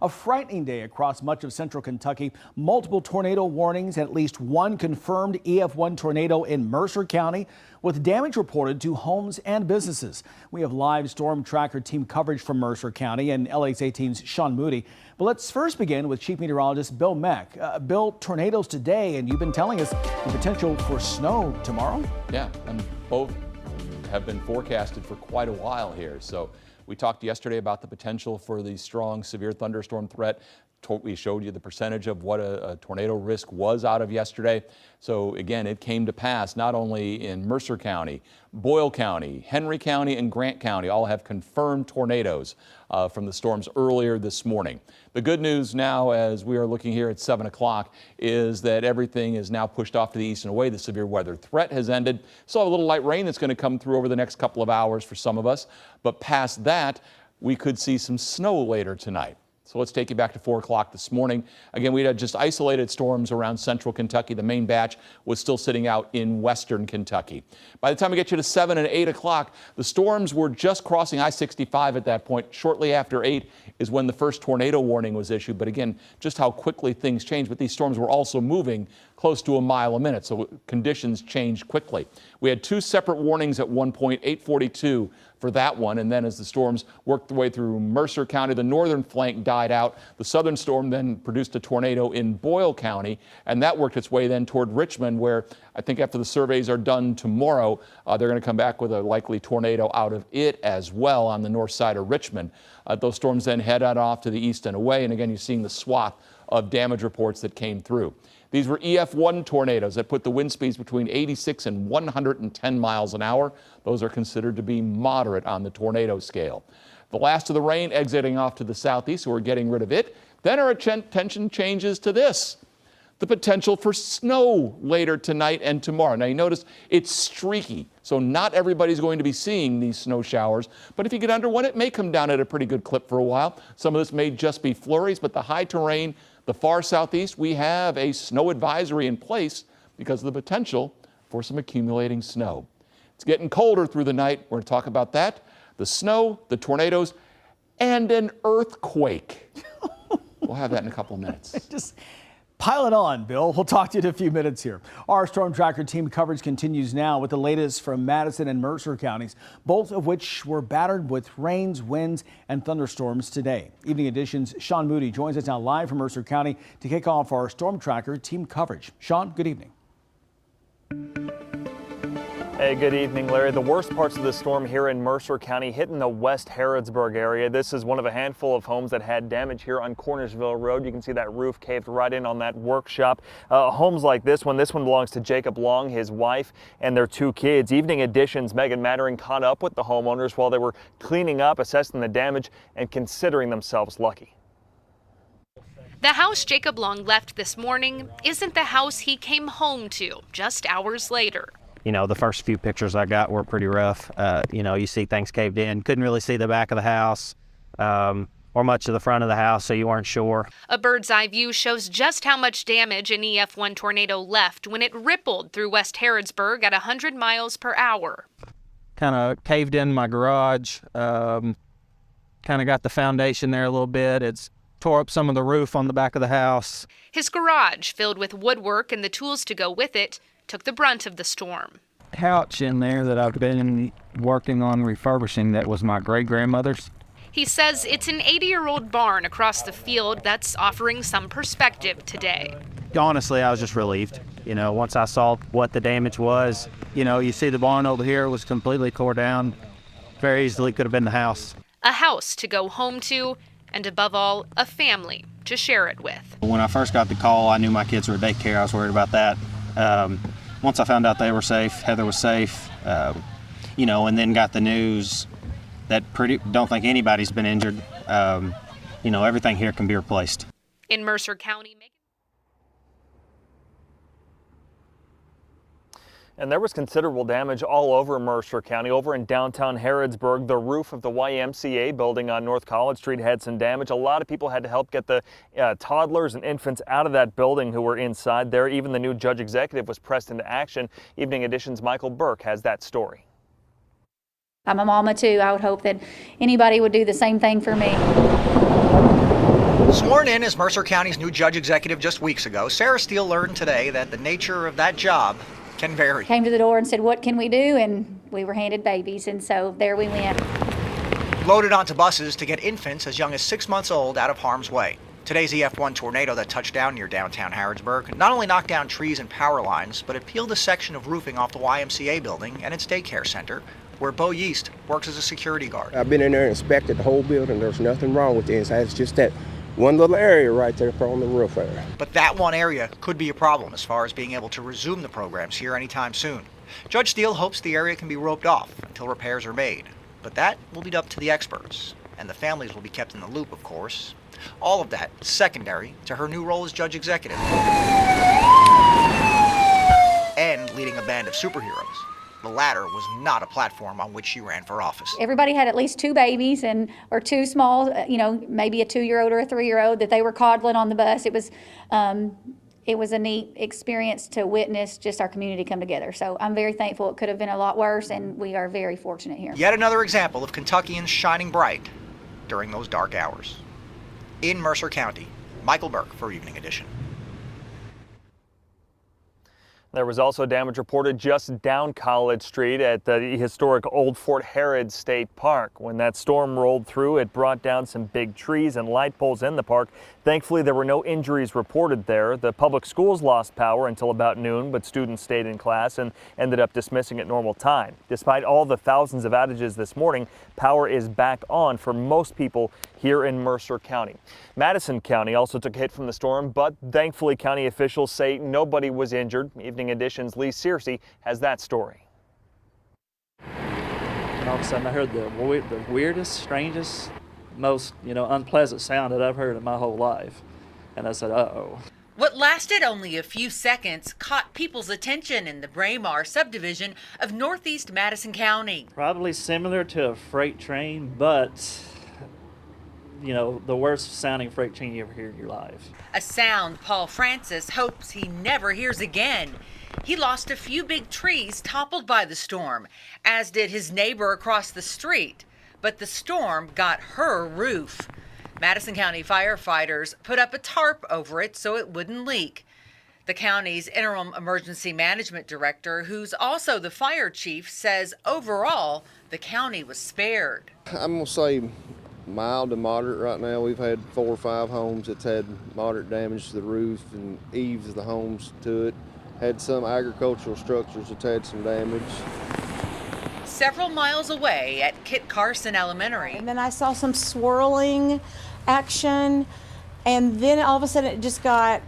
A frightening day across much of central Kentucky. Multiple tornado warnings and at least one confirmed EF1 tornado in Mercer County, with damage reported to homes and businesses. We have live storm tracker team coverage from Mercer County and LA's 18's Sean Moody. But let's first begin with Chief Meteorologist Bill Meck. Bill, tornadoes today, and you've been telling us the potential for snow tomorrow? Yeah, and both have been forecasted for quite a while here. So we talked yesterday about the potential for the strong, severe thunderstorm threat. We showed you the percentage of what a tornado risk was out of yesterday. So again, it came to pass not only in Mercer County, Boyle County, Henry County, and Grant County all have confirmed tornadoes from the storms earlier this morning. The good news now, as we are looking here at 7 o'clock, is that everything is now pushed off to the east and away. The severe weather threat has ended. Still have a little light rain that's going to come through over the next couple of hours for some of us. But past that, we could see some snow later tonight. So let's take you back to 4 o'clock this morning. Again, we had just isolated storms around central Kentucky. The main batch was still sitting out in western Kentucky. By the time we get you to 7 and 8 o'clock, the storms were just crossing I-65 at that point. Shortly after 8 is when the first tornado warning was issued. But again, just how quickly things change. But these storms were also moving close to a mile a minute, so conditions changed quickly. We had two separate warnings at one point, 8:42 for that one, and then as the storms worked their way through Mercer County, the northern flank died out. The southern storm then produced a tornado in Boyle County, and that worked its way then toward Richmond, where I think after the surveys are done tomorrow, they're going to come back with a likely tornado out of it as well on the north side of Richmond. Those storms then head on off to the east and away, and again, you're seeing the swath of damage reports that came through. These were EF1 tornadoes that put the wind speeds between 86 and 110 miles an hour. Those are considered to be moderate on the tornado scale. The last of the rain exiting off to the southeast, so we're getting rid of it. Then our attention changes to this, the potential for snow later tonight and tomorrow. Now you notice it's streaky, so not everybody's going to be seeing these snow showers, but if you get under one, it may come down at a pretty good clip for a while. Some of this may just be flurries, but the high terrain, the far southeast, we have a snow advisory in place because of the potential for some accumulating snow. It's getting colder through the night. We're going to talk about that, the snow, the tornadoes, and an earthquake. We'll have that in a couple of minutes. Just pile it on, Bill. We'll talk to you in a few minutes here. Our storm tracker team coverage continues now with the latest from Madison and Mercer counties, both of which were battered with rains, winds, and thunderstorms today. Evening Edition's Sean Moody joins us now live from Mercer County to kick off our storm tracker team coverage. Sean, good evening. Hey, good evening, Larry. The worst parts of the storm here in Mercer County hit in the West Harrodsburg area. This is one of a handful of homes that had damage here on Cornersville Road. You can see that roof caved right in on that workshop. Homes like this one belongs to Jacob Long, his wife, and their 2 kids. Evening Edition's Megan Mattering caught up with the homeowners while they were cleaning up, assessing the damage, and considering themselves lucky. The house Jacob Long left this morning isn't the house he came home to just hours later. You know, the first few pictures I got were pretty rough. You know, you see things caved in. Couldn't really see the back of the house or much of the front of the house, so you weren't sure. A bird's eye view shows just how much damage an EF1 tornado left when it rippled through West Harrodsburg at 100 miles per hour. Kind of caved in my garage, kind of got the foundation there a little bit. It's tore up some of the roof on the back of the house. His garage, filled with woodwork and the tools to go with it, took the brunt of the storm. Couch in there that I've been working on refurbishing that was my great-grandmother's. He says it's an 80-year-old barn across the field that's offering some perspective today. Honestly, I was just relieved. You know, once I saw what the damage was, you know, you see the barn over here was completely tore down. Very easily could have been the house. A house to go home to, and above all, a family to share it with. When I first got the call, I knew my kids were at daycare. I was worried about that. Once I found out they were safe, Heather was safe, you know, and then got the news that don't think anybody's been injured. You know, everything here can be replaced. In Mercer County, And there was considerable damage all over Mercer County. Over in downtown Harrodsburg, the roof of the YMCA building on North College Street had some damage. A lot of people had to help get the toddlers and infants out of that building who were inside there. Even the new judge executive was pressed into action. Evening Edition's Michael Burke has that story. I'm a mama too. I would hope that anybody would do the same thing for me. Sworn in as Mercer County's new judge executive just weeks ago, Sarah Steele learned today that the nature of that job can vary. Came to the door and said, what can we do? And we were handed babies, and so there we went. Loaded onto buses to get infants as young as 6 months old out of harm's way. Today's EF1 tornado that touched down near downtown Harrodsburg not only knocked down trees and power lines, but it peeled a section of roofing off the YMCA building and its daycare center, where Bo Yeast works as a security guard. I've been in there and inspected the whole building. There's nothing wrong with the inside. It's just that one little area right there on the roof there. But that one area could be a problem as far as being able to resume the programs here anytime soon. Judge Steele hopes the area can be roped off until repairs are made. But that will be up to the experts, and the families will be kept in the loop, of course. All of that secondary to her new role as judge executive and leading a band of superheroes. The latter was not a platform on which she ran for office. Everybody had at least 2 babies or 2 small, maybe a 2-year-old or a 3-year-old that they were coddling on the bus. It was a neat experience to witness just our community come together. So I'm very thankful. It could have been a lot worse, and we are very fortunate here. Yet another example of Kentuckians shining bright during those dark hours. In Mercer County, Michael Burke for Evening Edition. There was also damage reported just down College Street at the historic Old Fort Herod State Park. When that storm rolled through, it brought down some big trees and light poles in the park. Thankfully, there were no injuries reported there. The public schools lost power until about noon, but students stayed in class and ended up dismissing at normal time. Despite all the thousands of outages this morning, power is back on for most people here in Mercer County. Madison County also took a hit from the storm, but thankfully county officials say nobody was injured. Evening Edition's Lee Searcy has that story. And all of a sudden I heard the weirdest, strangest, most unpleasant sound that I've heard in my whole life. And I said, uh-oh. What lasted only a few seconds caught people's attention in the Braemar subdivision of northeast Madison County. Probably similar to a freight train, but the worst sounding freight train you ever hear in your life. A sound Paul Francis hopes he never hears again. He lost a few big trees toppled by the storm, as did his neighbor across the street. But the storm got her roof. Madison County firefighters put up a tarp over it so it wouldn't leak. The county's interim emergency management director, who's also the fire chief, says overall the county was spared. I'm going to say mild to moderate right now. We've had 4 or 5 homes that's had moderate damage to the roof and eaves of the homes to it. Had some agricultural structures that had some damage. Several miles away at Kit Carson Elementary. And then I saw some swirling action, and then all of a sudden it just got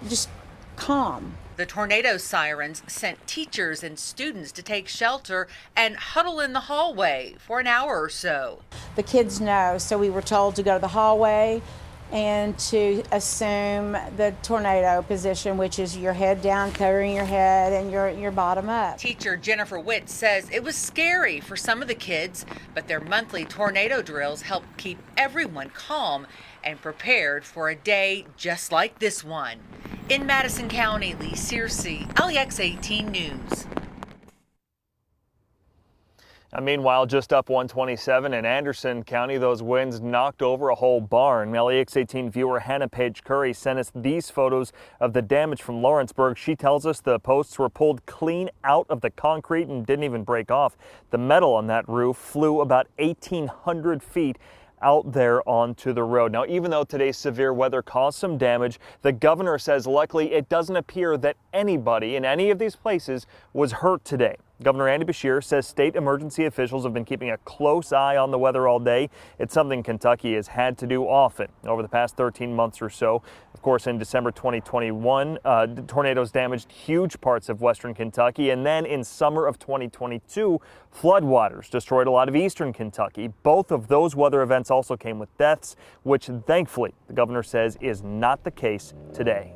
just calm. The tornado sirens sent teachers and students to take shelter and huddle in the hallway for an hour or so. The kids know, so we were told to go to the hallway and to assume the tornado position, which is your head down, covering your head, and your bottom up. Teacher Jennifer Witt says it was scary for some of the kids, but their monthly tornado drills helped keep everyone calm and prepared for a day just like this one. In Madison County, Lee Searcy, LEX 18 News. Meanwhile, just up 127 in Anderson County, those winds knocked over a whole barn. LEX 18 viewer Hannah Page Curry sent us these photos of the damage from Lawrenceburg. She tells us the posts were pulled clean out of the concrete and didn't even break off. The metal on that roof flew about 1,800 feet out there onto the road. Now, even though today's severe weather caused some damage, the governor says luckily it doesn't appear that anybody in any of these places was hurt today. Governor Andy Beshear says state emergency officials have been keeping a close eye on the weather all day. It's something Kentucky has had to do often over the past 13 months or so. Of course, in December 2021, tornadoes damaged huge parts of western Kentucky. And then in summer of 2022, floodwaters destroyed a lot of eastern Kentucky. Both of those weather events also came with deaths, which thankfully the governor says is not the case today.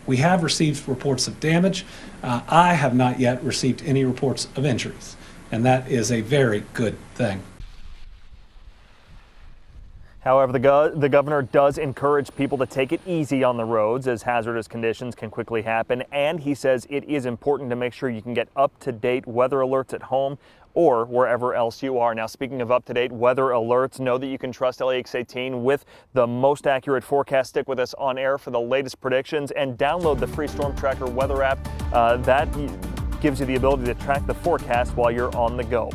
We have received reports of damage. I have not yet received any reports of injuries, and that is a very good thing. However, the governor does encourage people to take it easy on the roads as hazardous conditions can quickly happen. And he says it is important to make sure you can get up-to-date weather alerts at home or wherever else you are. Now, speaking of up-to-date weather alerts, know that you can trust LAX 18 with the most accurate forecast. Stick with us on air for the latest predictions and download the free Storm Tracker weather app. That gives you the ability to track the forecast while you're on the go.